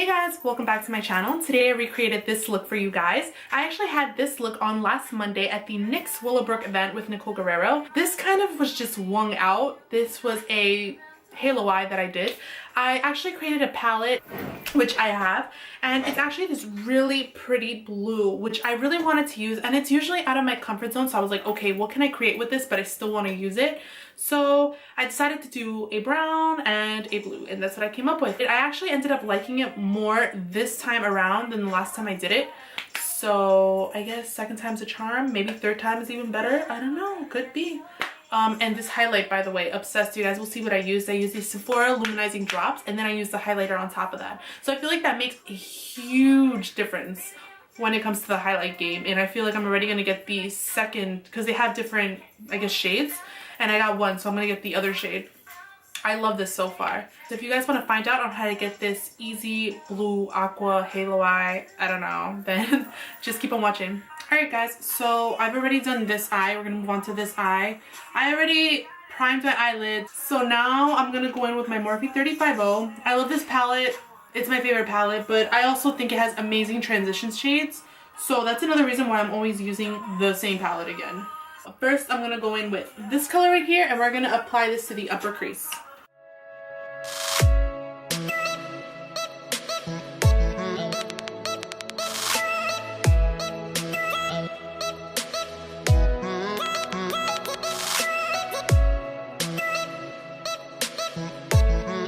Hey guys, welcome back to my channel. Today I recreated this look for you guys. I actually had this look on last Monday at the NYX Willowbrook event with Nicole Guerrero. This kind of was just wung out. This was a halo eye that I did. I actually created a palette, which I have, and it's actually this really pretty blue, which I really wanted to use, and it's usually out of my comfort zone, so I was like, okay, what can I create with this, but I still want to use it. So I decided to do a brown and a blue, and that's what I came up with. I actually ended up liking it more this time around than the last time I did it. So I guess second time's a charm, maybe third time is even better. I don't know, could be. And this highlight, by the way, obsessed. You guys will see what I used. I used these Sephora luminizing drops, and then I used the highlighter on top of that. So I feel like that makes a huge difference when it comes to the highlight game. And I feel like I'm already going to get the second, because they have different, I guess, shades. And I got one, so I'm going to get the other shade. I love this so far. So if you guys want to find out on how to get this easy blue aqua halo eye, I don't know, then just keep on watching. Alright guys, so I've already done this eye. We're going to move on to this eye. I already primed my eyelids. So now I'm going to go in with my Morphe 350. I love this palette. It's my favorite palette, but I also think it has amazing transition shades. So that's another reason why I'm always using the same palette again. First, I'm going to go in with this color right here, and we're going to apply this to the upper crease.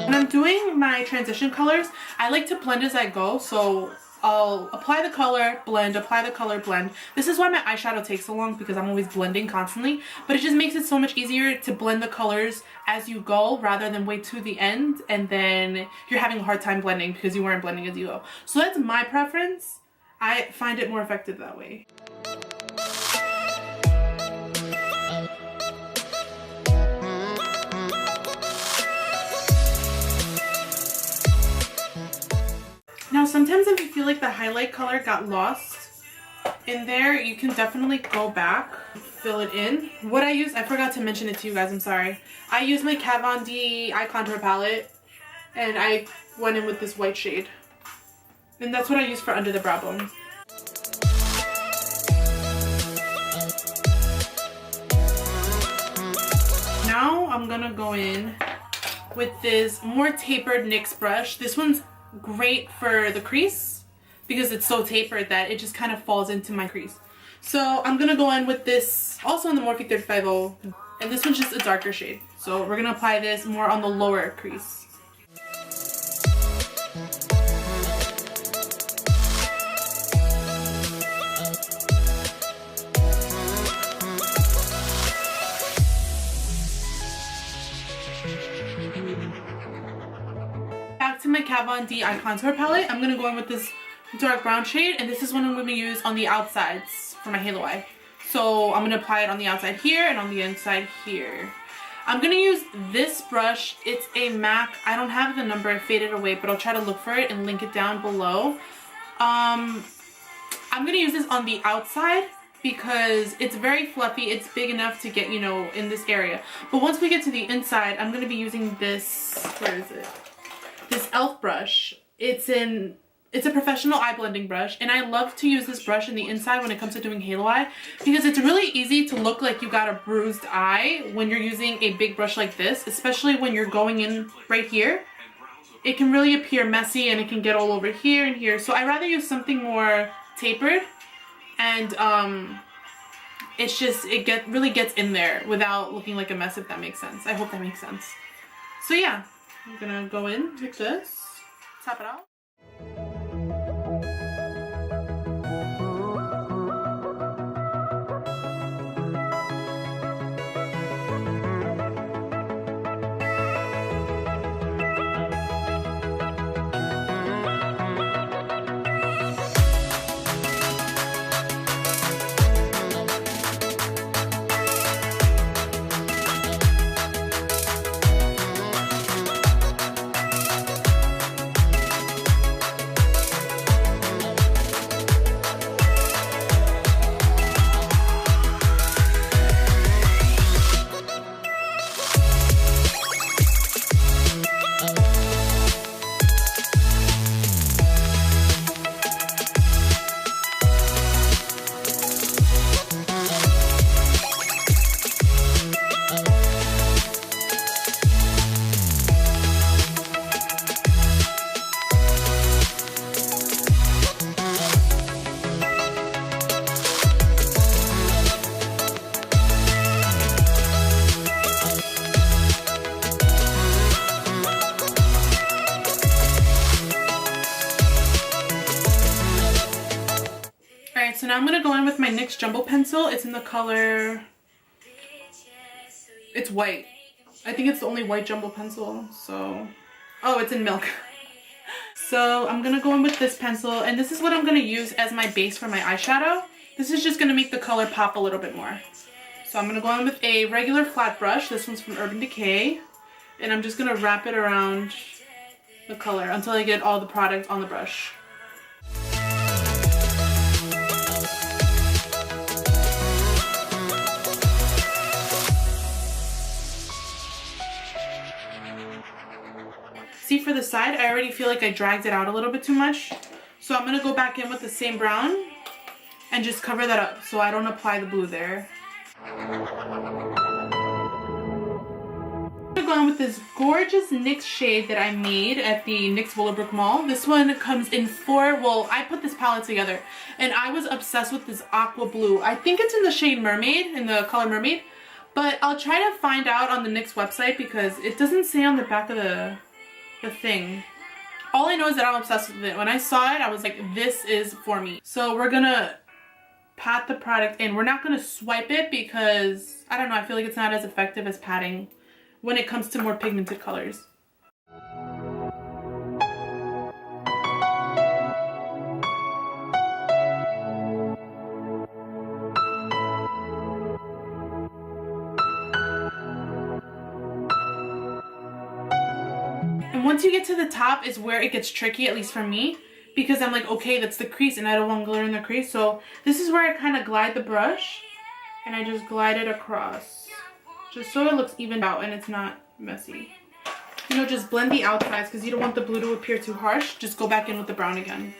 When I'm doing my transition colors, I like to blend as I go, so I'll apply the color, blend, apply the color, blend. This is why my eyeshadow takes so long, because I'm always blending constantly, but it just makes it so much easier to blend the colors as you go rather than wait to the end and then you're having a hard time blending because you weren't blending as you go. So that's my preference. I find it more effective that way. Now sometimes if you feel like the highlight color got lost in there, you can definitely go back, fill it in. What I use, I forgot to mention it to you guys, I'm sorry. I use my Kat Von D eye contour palette, and I went in with this white shade. And that's what I use for under the brow bone. Now I'm gonna go in with this more tapered NYX brush. This one's great for the crease because it's so tapered that it just kind of falls into my crease. So I'm gonna go in with this also in the Morphe 350, and this one's just a darker shade. So we're gonna apply this more on the lower crease. To my Kat Von D eye contour palette, I'm going to go in with this dark brown shade, and this is what I'm going to use on the outsides for my halo eye. So I'm going to apply it on the outside here and on the inside here. I'm going to use this brush. It's a MAC. I don't have the number, it faded away, but I'll try to look for it and link it down below. I'm going to use this on the outside because it's very fluffy. It's big enough to get, you know, in this area. But once we get to the inside, I'm going to be using this, where is it? This e.l.f. brush. It's a professional eye blending brush, and I love to use this brush in the inside when it comes to doing halo eye because it's really easy to look like you got a bruised eye when you're using a big brush like this, especially when you're going in right here. It can really appear messy and it can get all over here and here. So I rather use something more tapered, and it's just, really gets in there without looking like a mess, if that makes sense. I hope that makes sense. So yeah. I'm gonna go in with this, tap it out. now I'm gonna go in with my NYX Jumbo Pencil. It's in the color, it's white. I think it's the only white jumbo pencil, so, oh, it's in milk. So I'm gonna go in with this pencil, and this is what I'm gonna use as my base for my eyeshadow. This is just gonna make the color pop a little bit more. So I'm gonna go in with a regular flat brush. This one's from Urban Decay. And I'm just gonna wrap it around the color until I get all the product on the brush. See, for the side, I already feel like I dragged it out a little bit too much. So I'm gonna go back in with the same brown and just cover that up so I don't apply the blue there. I'm gonna go on with this gorgeous NYX shade that I made at the NYX Willowbrook Mall. This one comes in well, I put this palette together and I was obsessed with this aqua blue. I think it's in the shade Mermaid, in the color Mermaid, but I'll try to find out on the NYX website because it doesn't say on the back of the thing. All I know is that I'm obsessed with it. When I saw it, I was like, this is for me. So we're gonna pat the product in. We're not gonna swipe it because, I don't know, I feel like it's not as effective as patting when it comes to more pigmented colors. And once you get to the top is where it gets tricky, at least for me, because I'm like, okay, that's the crease and I don't want glitter in the crease. So this is where I kind of glide the brush and I just glide it across just so it looks evened out and it's not messy. You know, just blend the outsides because you don't want the blue to appear too harsh. Just go back in with the brown again.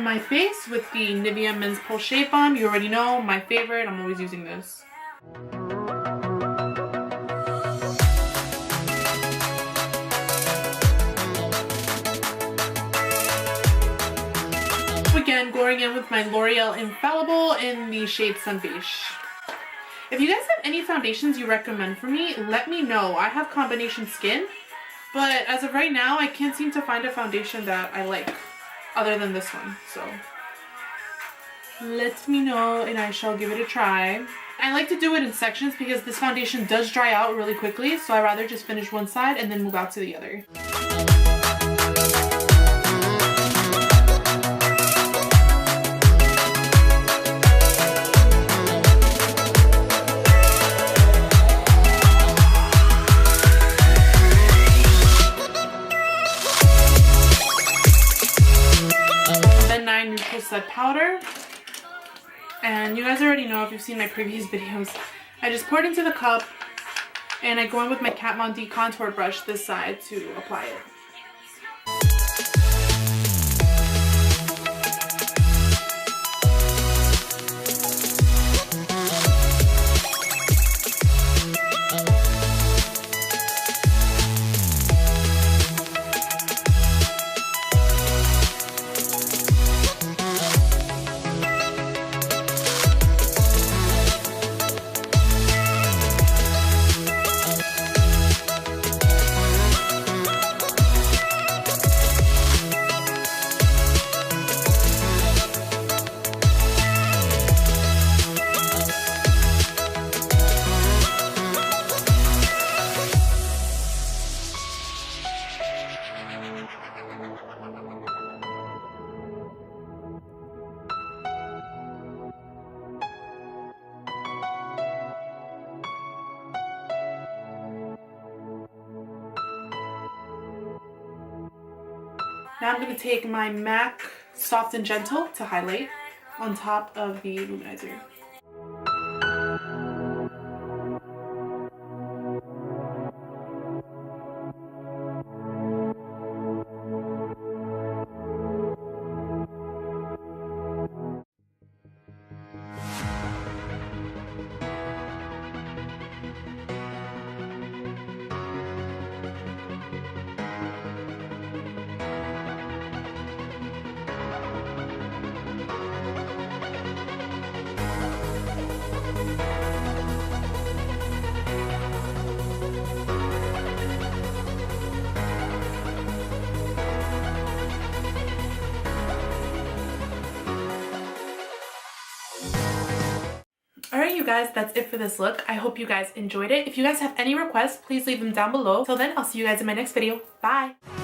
My face with the Nivea Men's Pulse Shave Balm. You already know, my favorite. I'm always using this. Again, going in with my L'Oreal Infallible in the shade Sun Beige. If you guys have any foundations you recommend for me, let me know. I have combination skin, but as of right now, I can't seem to find a foundation that I like other than this one, so let me know and I shall give it a try. I like to do it in sections because this foundation does dry out really quickly, so I rather just finish one side and then move out to the other. Set powder, and you guys already know if you've seen my previous videos, I just pour it into the cup and I go in with my Kat Von D contour brush this side to apply it. Now I'm going to take my MAC Soft and Gentle to highlight on top of the luminizer. you guys, that's it for this look. I hope you guys enjoyed it. If you guys have any requests, please leave them down below. Till then, I'll see you guys in my next video. Bye!